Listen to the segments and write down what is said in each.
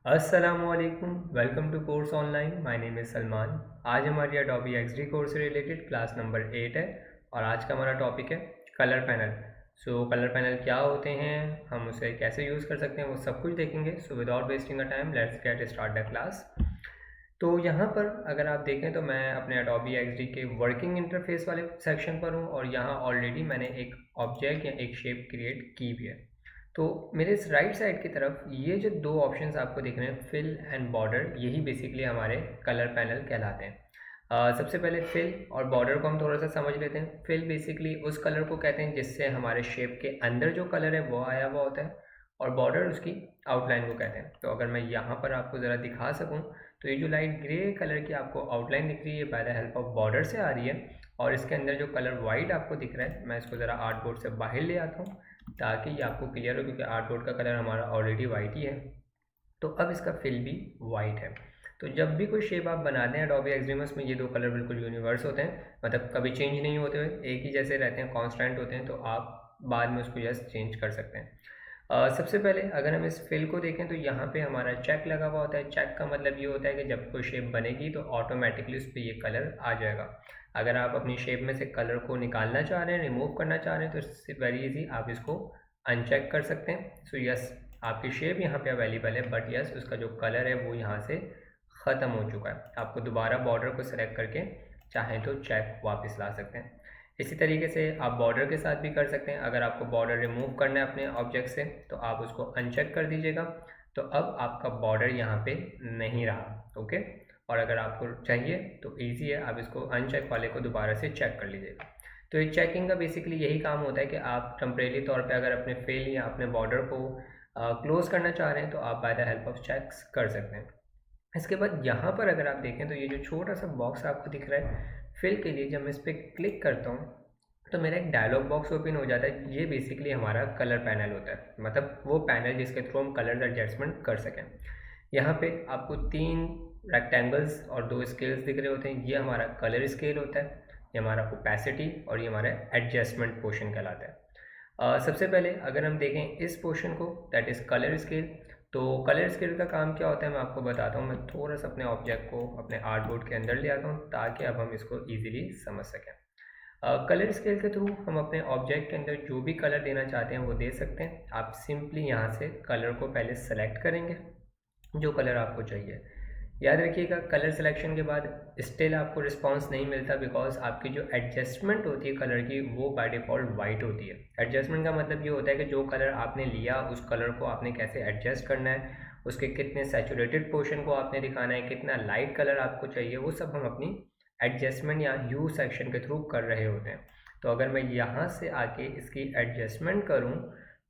अस्सलामुअलैकुम, welcome to course online. My name is Salman. आज हमारी अडोबी एक्सडी कोर्स से रिलेटेड क्लास नंबर 8 है और आज का हमारा टॉपिक है कलर पैनल। कलर पैनल क्या होते हैं, हम उसे कैसे यूज़ कर सकते हैं, वो सब कुछ देखेंगे। Without wasting a time let's get start the class. तो यहाँ पर अगर आप देखें तो मैं अपने अडोबी एक्सडी के वर्किंग इंटरफेस वाले सेक्शन पर हूँ और यहाँ ऑलरेडी मैंने एक ऑब्जेक्ट या एक शेप क्रिएट की भी है। तो मेरे इस राइट साइड की तरफ ये जो दो ऑप्शंस आपको दिख रहे हैं, फिल एंड बॉर्डर, यही बेसिकली हमारे कलर पैनल कहलाते हैं। सबसे पहले फिल और बॉर्डर को हम थोड़ा सा समझ लेते हैं। फिल बेसिकली उस कलर को कहते हैं जिससे हमारे शेप के अंदर जो कलर है वो आया हुआ होता है, और बॉर्डर उसकी आउटलाइन को कहते हैं। तो अगर मैं यहाँ पर आपको ज़रा दिखा सकूँ तो ये जो लाइट ग्रे कलर की आपको आउटलाइन दिख रही है, bye the help of border से आ रही है। और इसके अंदर जो कलर वाइट आपको दिख रहा है, मैं इसको ज़रा आर्ट बोर्ड से बाहर ले आता हूँ ताकि ये आपको क्लियर हो, क्योंकि आर्ट बोर्ड का कलर हमारा ऑलरेडी वाइट ही है। तो अब इसका फिल भी वाइट है। तो जब भी कोई शेप आप बनाते हैं एडोबी एक्सडी में, उसमें ये दो कलर बिल्कुल यूनिवर्स होते हैं, मतलब कभी चेंज नहीं होते हुए एक ही जैसे रहते हैं, कांस्टेंट होते हैं। तो आप बाद में उसको जस्ट चेंज कर सकते हैं। सबसे पहले अगर हम इस फिल को देखें तो यहाँ पे हमारा चेक लगा हुआ होता है। चेक का मतलब ये होता है कि जब कोई शेप बनेगी तो ऑटोमेटिकली उस पर ये कलर आ जाएगा। अगर आप अपनी शेप में से कलर को निकालना चाह रहे हैं, रिमूव करना चाह रहे हैं, तो वेरी इजी आप इसको अनचेक कर सकते हैं। यस, आपकी शेप यहाँ पे अवेलेबल है, बट यस उसका जो कलर है वो यहाँ से ख़त्म हो चुका है। आपको दोबारा बॉर्डर को सेलेक्ट करके चाहें तो चेक वापस ला सकते हैं। इसी तरीके से आप बॉर्डर के साथ भी कर सकते हैं। अगर आपको बॉर्डर रिमूव करना है अपने ऑब्जेक्ट से तो आप उसको अनचेक कर दीजिएगा, तो अब आपका बॉर्डर यहाँ पे नहीं रहा। ओके, और अगर आपको चाहिए तो इजी है, आप इसको अनचेक वाले को दोबारा से चेक कर लीजिएगा। तो ये चेकिंग का बेसिकली यही काम होता है कि आप टेम्परेरी तौर पे अगर अपने फिल या अपने बॉर्डर को क्लोज करना चाह रहे हैं तो आप by the help of checks कर सकते हैं। इसके बाद यहाँ पर अगर आप देखें तो ये जो छोटा सा बॉक्स आपको दिख रहा है फिल के लिए, जब मैं इस पर क्लिक करता हूँ तो मेरा एक डायलॉग बॉक्स ओपन हो जाता है। ये बेसिकली हमारा कलर पैनल होता है, मतलब वो पैनल जिसके थ्रू हम कलर एडजस्टमेंट कर सकें। यहाँ पे आपको 3 रेक्टेंगल्स और 2 स्केल्स दिख रहे होते हैं। ये हमारा कलर स्केल होता है, ये हमारा ओपेसिटी, और ये हमारा एडजस्टमेंट पोर्शन कहलाता है। सबसे पहले अगर हम देखें इस पोर्शन को, दैट इज़ कलर स्केल। तो कलर स्केल का काम क्या होता है मैं आपको बताता हूँ। मैं थोड़ा सा अपने ऑब्जेक्ट को अपने आर्ट बोर्ड के अंदर ले आता हूँ ताकि अब हम इसको ईजिली समझ सकें। कलर स्केल के थ्रू हम अपने ऑब्जेक्ट के अंदर जो भी कलर देना चाहते हैं वो दे सकते हैं। आप सिंपली यहाँ से कलर को पहले सेलेक्ट करेंगे, जो कलर आपको चाहिए। याद रखिएगा, कलर सिलेक्शन के बाद स्टिल आपको रिस्पांस नहीं मिलता, बिकॉज आपकी जो एडजस्टमेंट होती है कलर की वो बाय डिफ़ॉल्ट वाइट होती है। एडजस्टमेंट का मतलब ये होता है कि जो कलर आपने लिया उस कलर को आपने कैसे एडजस्ट करना है, उसके कितने सैचुरेटेड पोर्शन को आपने दिखाना है, कितना लाइट कलर आपको चाहिए, वो सब हम अपनी एडजस्टमेंट या ह्यू सेक्शन के थ्रू कर रहे होते हैं। तो अगर मैं यहाँ से आके इसकी एडजस्टमेंट करूँ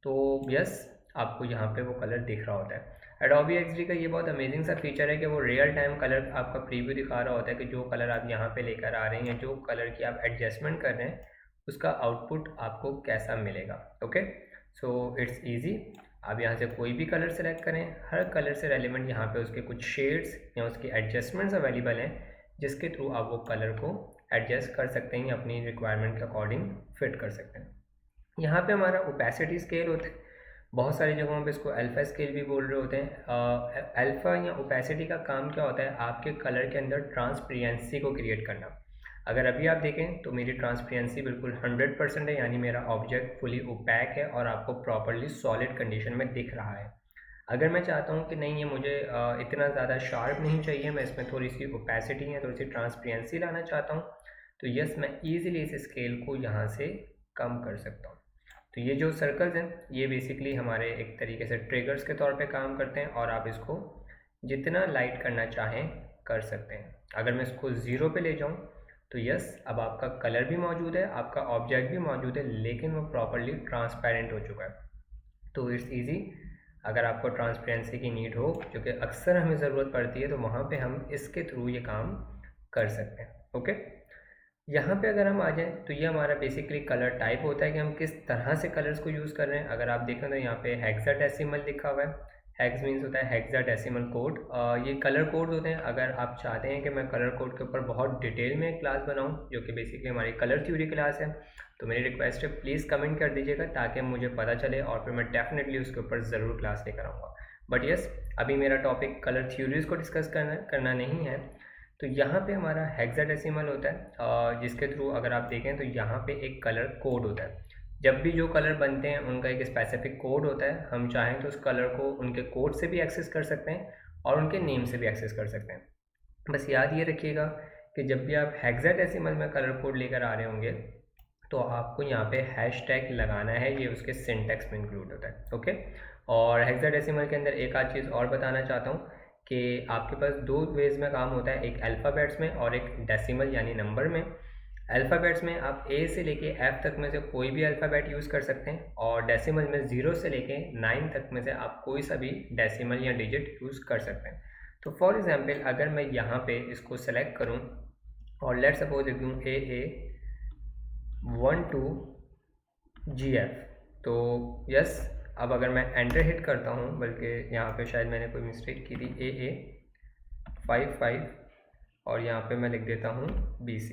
तो यस, आपको यहाँ पे वो कलर दिख रहा होता है। एडोबी एक्सडी का ये बहुत अमेजिंग सा फीचर है कि वो रियल टाइम कलर आपका प्रीव्यू दिखा रहा होता है कि जो कलर आप यहाँ पे लेकर आ रहे हैं, जो कलर की आप एडजस्टमेंट कर रहे हैं, उसका आउटपुट आपको कैसा मिलेगा। Okay, so it's easy. आप यहाँ से कोई भी कलर सेलेक्ट करें, हर कलर से रेलिवेंट यहाँ पे उसके कुछ शेड्स या उसकी एडजस्टमेंट्स अवेलेबल हैं, जिसके थ्रू आप वो कलर को एडजस्ट कर सकते हैं, अपनी रिक्वायरमेंट के अकॉर्डिंग फिट कर सकते हैं। यहाँ पे हमारा ओपेसिटी स्केल होता है, बहुत सारी जगहों पे इसको अल्फ़ा स्केल भी बोल रहे होते हैं। अल्फ़ा या ओपेसिटी का काम क्या होता है, आपके कलर के अंदर ट्रांसपेरेंसी को क्रिएट करना। अगर अभी आप देखें तो मेरी ट्रांसपेरेंसी बिल्कुल 100% है, यानी मेरा ऑब्जेक्ट फुली ओपैक है और आपको प्रॉपरली सॉलिड कंडीशन में दिख रहा है। अगर मैं चाहता हूँ कि नहीं, ये मुझे इतना ज़्यादा शार्प नहीं चाहिए, मैं इसमें थोड़ी सी ओपेसिटी या थोड़ी सी ट्रांसपेरेंसी लाना चाहता हूँ, तो यस, मैं ईजिली इस स्केल को यहाँ से कम कर सकता हूँ। तो ये जो सर्कल्स हैं ये बेसिकली हमारे एक तरीके से ट्रिगर्स के तौर पे काम करते हैं, और आप इसको जितना लाइट करना चाहें कर सकते हैं। अगर मैं इसको 0 पे ले जाऊं तो यस, अब आपका कलर भी मौजूद है, आपका ऑब्जेक्ट भी मौजूद है, लेकिन वो प्रॉपरली ट्रांसपेरेंट हो चुका है। तो इट्स ईजी। अगर आपको ट्रांसपेरेंसी की नीड हो, जो कि अक्सर हमें ज़रूरत पड़ती है, तो वहाँ पे हम इसके थ्रू ये काम कर सकते हैं। ओके, यहाँ पे अगर हम आ जाएँ तो ये हमारा बेसिकली कलर टाइप होता है कि हम किस तरह से कलर्स को यूज़ कर रहे हैं। अगर आप देखें तो यहाँ पे हेक्साडेसिमल लिखा हुआ है। हेक्स मीन्स होता है हेक्साडेसिमल कोड। ये कलर कोड होते हैं। अगर आप चाहते हैं कि मैं कलर कोड के ऊपर बहुत डिटेल में एक क्लास बनाऊँ, जो कि बेसिकली हमारी कलर थ्योरी क्लास है, तो मेरी रिक्वेस्ट है प्लीज़ कमेंट कर दीजिएगा ताकि मुझे पता चले, और फिर मैं डेफिनेटली उसके ऊपर ज़रूर क्लास लेकर आऊँगा। बट यस, अभी मेरा टॉपिक कलर थ्योरीज को डिस्कस करना नहीं है। तो यहाँ पे हमारा हेक्साडेसिमल होता है, जिसके थ्रू अगर आप देखें तो यहाँ पे एक कलर कोड होता है। जब भी जो कलर बनते हैं उनका एक स्पेसिफिक कोड होता है। हम चाहें तो उस कलर को उनके कोड से भी एक्सेस कर सकते हैं और उनके नेम से भी एक्सेस कर सकते हैं। बस याद ये रखिएगा कि जब भी आप हेक्साडेसिमल में कलर कोड लेकर आ रहे होंगे तो आपको यहाँ पे हैशटैग लगाना है, ये उसके सिंटैक्स में इंक्लूड होता है। ओके, और हेक्साडेसिमल के अंदर एक आध चीज़ और बताना चाहता हूँ कि आपके पास दो वेज में काम होता है, एक अल्फ़ाबेट्स में और एक डेसिमल यानी नंबर में। अल्फ़ाबेट्स में आप ए से लेके एफ तक में से कोई भी अल्फ़ाबेट यूज़ कर सकते हैं, और डेसिमल में 0 से लेके 9 तक में से आप कोई सा भी डेसिमल या डिजिट यूज़ कर सकते हैं। तो फॉर एग्जांपल अगर मैं यहाँ पे इसको सेलेक्ट करूँ और लेट सपोज लिख दूँ AA12GF, तो यस, अब अगर मैं एंटर हिट करता हूँ, बल्कि यहाँ पे शायद मैंने कोई मिस्टेक की थी, AA55 और यहाँ पे मैं लिख देता हूँ BC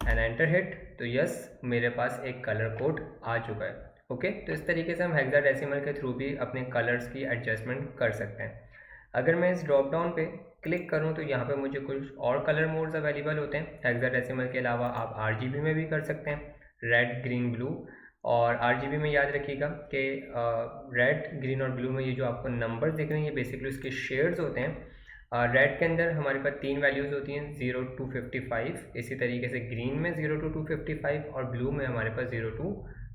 एंड एंटर हिट, तो यस मेरे पास एक कलर कोड आ चुका है। ओके, तो इस तरीके से हम हेक्साडेसिमल के थ्रू भी अपने कलर्स की एडजस्टमेंट कर सकते हैं। अगर मैं इस ड्रॉप डाउन पे क्लिक करूं तो यहाँ पे मुझे कुछ और कलर मोड्स अवेलेबल होते हैं। हेक्साडेसिमल के अलावा आप RGB में भी कर सकते हैं, रेड, ग्रीन, ब्लू। और RGB में याद रखिएगा कि रेड, ग्रीन और ब्लू में ये जो आपको नंबर्स दिख रहे हैं ये बेसिकली उसके शेड्स होते हैं। रेड के अंदर हमारे पास 3 वैल्यूज़ होती हैं, 0 to 55। इसी तरीके से ग्रीन में 0 to 255 और ब्लू में हमारे पास 0 to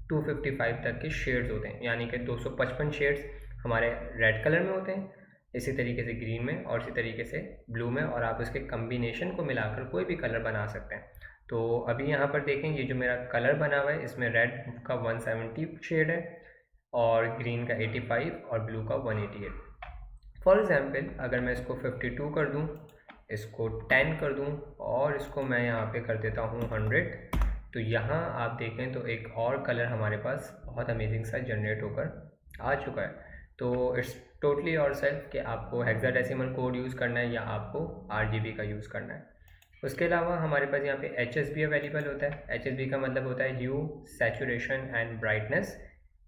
255 तक के शेड्स होते हैं, यानी कि 255 शेड्स हमारे रेड कलर में होते हैं, इसी तरीके से ग्रीन में और इसी तरीके से ब्लू में, और आप उसके कम्बिनेशन को मिलाकर कोई भी कलर बना सकते हैं। तो अभी यहाँ पर देखें, ये जो मेरा कलर बना हुआ है इसमें रेड का 170 शेड है और ग्रीन का 85 और ब्लू का 188। फॉर एग्जांपल अगर मैं इसको 52 कर दूं, इसको 10 कर दूं और इसको मैं यहाँ पे कर देता हूँ 100, तो यहाँ आप देखें तो एक और कलर हमारे पास बहुत अमेजिंग सा जनरेट होकर आ चुका है। तो इट्स टोटली योर सेल्फ कि आपको हेक्साडेसिमल कोड यूज़ करना है या आपको RGB का यूज़ करना है। उसके अलावा हमारे पास यहाँ पे HSB अवेलेबल होता है। HSB का मतलब होता है ह्यू, सैचुरेशन एंड ब्राइटनेस।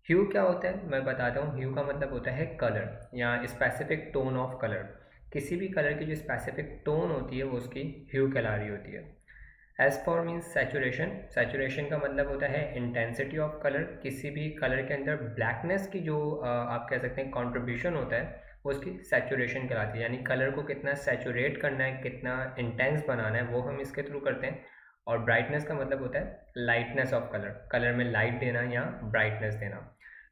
ह्यू क्या होता है मैं बताता हूँ। ह्यू का मतलब होता है कलर या स्पेसिफिक टोन ऑफ कलर। किसी भी कलर की जो स्पेसिफिक टोन होती है वो उसकी ह्यू कहला रही होती है। As for means saturation, saturation का मतलब होता है इंटेंसिटी ऑफ कलर। किसी भी कलर के अंदर ब्लैकनेस की जो आप कह सकते हैं कंट्रीब्यूशन होता है वो उसकी सैचुरेशन कहलाती है, यानी कलर को कितना सैचुरेट करना है, कितना इंटेंस बनाना है वो हम इसके थ्रू करते हैं। और ब्राइटनेस का मतलब होता है लाइटनेस ऑफ कलर, कलर में लाइट देना या ब्राइटनेस देना।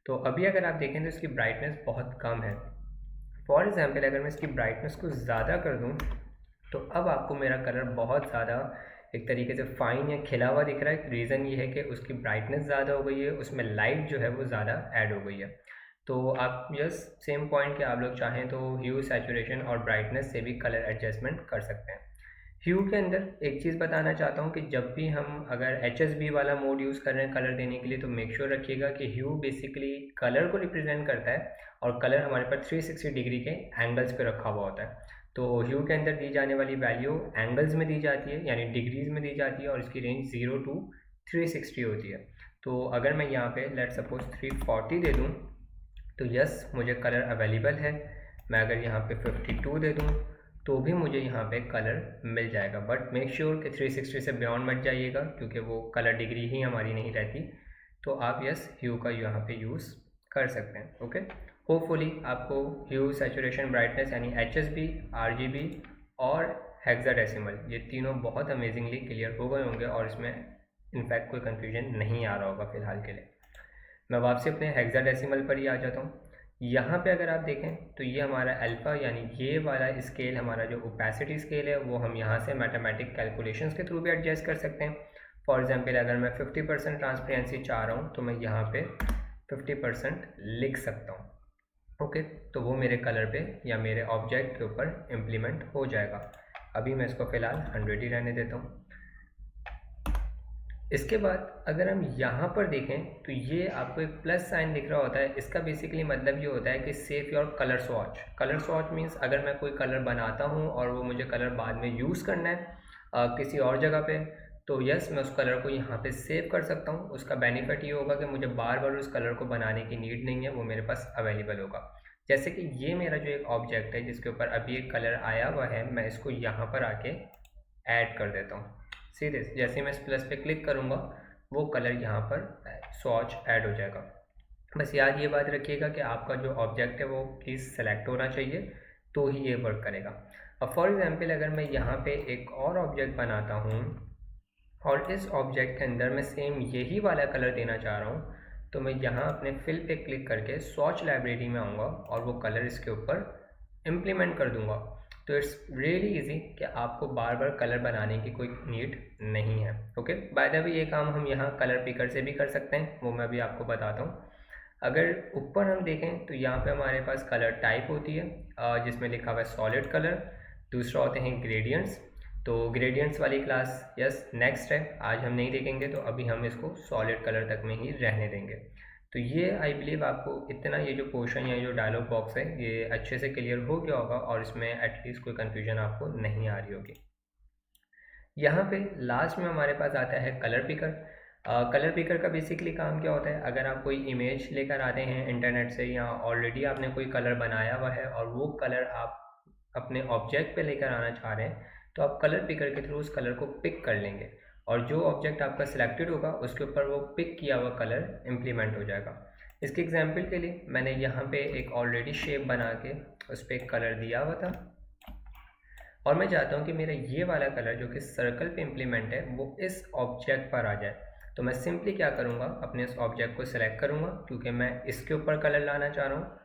तो अभी अगर आप देखें तो इसकी ब्राइटनेस बहुत कम है। फॉर एग्जांपल अगर मैं इसकी ब्राइटनेस को ज़्यादा कर दूं तो अब आपको मेरा कलर बहुत ज़्यादा एक तरीके से फाइन या खिला हुआ दिख रहा है। रीज़न ये है कि उसकी ब्राइटनेस ज़्यादा हो गई है, उसमें लाइट जो है वो ज़्यादा ऐड हो गई है। तो आप यस सेम पॉइंट कि आप लोग चाहें तो ह्यू, सैचुरेशन और ब्राइटनेस से भी कलर एडजस्टमेंट कर सकते हैं। ह्यू के अंदर एक चीज़ बताना चाहता हूँ कि जब भी हम अगर HSB वाला मोड यूज़ कर रहे हैं कलर देने के लिए तो मेक श्योर रखिएगा कि ह्यू बेसिकली कलर को रिप्रेजेंट करता है और कलर हमारे पास 360 डिग्री के एंगल्स पे रखा हुआ होता है। तो ह्यू के अंदर दी जाने वाली वैल्यू एंगल्स में दी जाती है, यानी डिग्रीज में दी जाती है, और इसकी रेंज 0 to 360 होती है। तो अगर मैं यहाँ पे लेट सपोज 340 दे दूँ तो यस मुझे कलर अवेलेबल है। मैं अगर यहाँ पे 52 दे दूँ तो भी मुझे यहाँ पे कलर मिल जाएगा, बट मेक श्योर कि 360 से बियॉन्ड मत जाइएगा क्योंकि वो कलर डिग्री ही हमारी नहीं रहती। तो आप यस ह्यू का यहाँ पे यूज़ कर सकते हैं। ओके, होपफुली आपको ह्यू, सैचुरेशन, ब्राइटनेस यानी HSB, RGB और हेक्साडेसिमल ये तीनों बहुत अमेजिंगली क्लियर हो गए होंगे और इसमें इनफैक्ट कोई कन्फ्यूजन नहीं आ रहा होगा फ़िलहाल के लिए। मैं वापसी अपने हेक्साडेसिमल पर ही आ जाता हूँ। यहाँ पे अगर आप देखें तो ये हमारा अल्फ़ा यानी ये वाला स्केल, हमारा जो ओपेसिटी स्केल है वो हम यहाँ से मैथमेटिक कैलकुलेशंस के थ्रू भी एडजस्ट कर सकते हैं। फॉर एग्जांपल अगर मैं 50% ट्रांसपेरेंसी चाह रहा हूँ तो मैं यहाँ पे 50% लिख सकता हूँ। ओके, तो वो मेरे कलर पे या मेरे ऑब्जेक्ट के ऊपर इम्प्लीमेंट हो जाएगा। अभी मैं इसको फ़िलहाल 100 ही रहने देता हूँ। इसके बाद अगर हम यहाँ पर देखें तो ये आपको एक प्लस साइन दिख रहा होता है। इसका बेसिकली मतलब ये होता है कि save your colour swatch. Colour swatch means अगर मैं कोई कलर बनाता हूँ और वो मुझे कलर बाद में यूज़ करना है किसी और जगह पे, तो यस मैं उस कलर को यहाँ पे सेव कर सकता हूँ। उसका बेनिफिट ये होगा कि मुझे बार बार उस कलर को बनाने की नीड नहीं है, वो मेरे पास अवेलेबल होगा। जैसे कि ये मेरा जो एक ऑब्जेक्ट है जिसके ऊपर अभी एक कलर आया हुआ है, मैं इसको यहाँ पर आके ऐड कर देता हूँ। सीधे जैसे ही मैं इस प्लस पे क्लिक करूँगा वो कलर यहाँ पर स्वॉच ऐड हो जाएगा। बस याद ये बात रखिएगा कि आपका जो ऑब्जेक्ट है वो प्लीज़ सेलेक्ट होना चाहिए, तो ही ये वर्क करेगा। अब फॉर एग्जांपल अगर मैं यहाँ पे एक और ऑब्जेक्ट बनाता हूँ और इस ऑब्जेक्ट के अंदर मैं सेम यही वाला कलर देना चाह रहा हूँ, तो मैं यहाँ अपने फिल पे क्लिक करके स्वॉच लाइब्रेरी में आऊँगा और वो कलर इसके ऊपर इम्प्लीमेंट कर दूँगा। तो इट्स रियली इजी कि आपको बार बार कलर बनाने की कोई नीड नहीं है। ओके, बाय द वे ये काम हम यहाँ कलर पिकर से भी कर सकते हैं, वो मैं अभी आपको बताता हूँ। अगर ऊपर हम देखें तो यहाँ पे हमारे पास कलर टाइप होती है जिसमें लिखा हुआ है सॉलिड कलर। दूसरा होते हैं ग्रेडियंट्स। तो ग्रेडियंट्स वाली क्लास यस नेक्स्ट है, आज हम नहीं देखेंगे, तो अभी हम इसको सॉलिड कलर तक में ही रहने देंगे। तो ये आई बिलीव आपको इतना ये जो पोर्शन या जो डायलॉग बॉक्स है ये अच्छे से क्लियर हो गया होगा और इसमें एटलीस्ट कोई कन्फ्यूजन आपको नहीं आ रही होगी। यहाँ पे लास्ट में हमारे पास आता है कलर पिकर। कलर पिकर का बेसिकली काम क्या होता है, अगर आप कोई इमेज लेकर आते हैं इंटरनेट से या ऑलरेडी आपने कोई कलर बनाया हुआ है और वो कलर आप अपने ऑब्जेक्ट पे लेकर आना चाह रहे हैं, तो आप कलर पिकर के थ्रू उस कलर को पिक कर लेंगे और जो ऑब्जेक्ट आपका सिलेक्टेड होगा उसके ऊपर वो पिक किया हुआ कलर इम्प्लीमेंट हो जाएगा। इसके एग्जाम्पल के लिए मैंने यहाँ पे एक ऑलरेडी शेप बना के उस पर एक कलर दिया हुआ था और मैं चाहता हूँ कि मेरा ये वाला कलर जो कि सर्कल पे इम्प्लीमेंट है वो इस ऑब्जेक्ट पर आ जाए। तो मैं सिंपली क्या करूँगा, अपने इस ऑब्जेक्ट को सिलेक्ट करूँगा क्योंकि मैं इसके ऊपर कलर लाना चाह रहा हूँ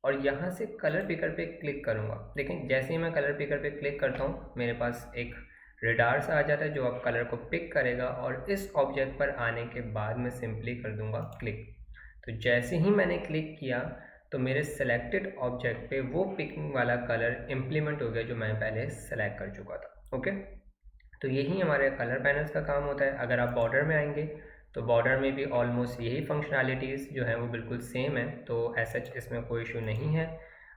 और यहाँ से कलर पिकर पे क्लिक करूँगा। लेकिन जैसे ही मैं कलर पिकर पे क्लिक करता हूँ मेरे पास एक रेडार सा आ जाता है जो अब कलर को पिक करेगा और इस ऑब्जेक्ट पर आने के बाद मैं सिंपली कर दूँगा क्लिक। तो जैसे ही मैंने क्लिक किया तो मेरे सेलेक्टेड ऑब्जेक्ट पे वो पिकिंग वाला कलर इम्प्लीमेंट हो गया जो मैं पहले सेलेक्ट कर चुका था। ओके, तो यही हमारे कलर पैनल्स का काम होता है। अगर आप बॉर्डर में आएंगे तो बॉर्डर में भी ऑलमोस्ट यही फंक्शनैलिटीज़ जो हैं वो बिल्कुल सेम है, तो एज सच इसमें कोई इशू नहीं है।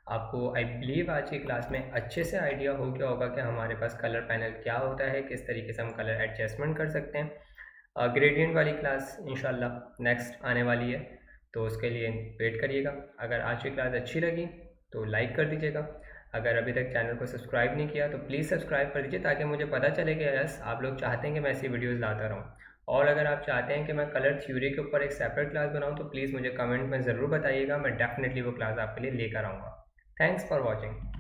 आपको आई बिलीव आज की क्लास में अच्छे से आइडिया हो गया होगा कि हमारे पास कलर पैनल क्या होता है, किस तरीके से हम कलर एडजस्टमेंट कर सकते हैं। ग्रेडियंट वाली क्लास इंशाल्लाह नेक्स्ट आने वाली है, तो उसके लिए वेट करिएगा। अगर आज की क्लास अच्छी लगी तो लाइक कर दीजिएगा। अगर अभी तक चैनल को सब्सक्राइब नहीं किया तो प्लीज़ सब्सक्राइब कर दीजिए ताकि मुझे पता चले कि यस आप लोग चाहते हैं कि मैं ऐसी वीडियोस लाता रहूं। और अगर आप चाहते हैं कि मैं कलर थ्योरी के ऊपर एक सेपरेट क्लास बनाऊं तो प्लीज़ मुझे कमेंट में ज़रूर बताइएगा, मैं डेफिनेटली वो क्लास आपके लिए लेकर आऊँगा। Thanks for watching.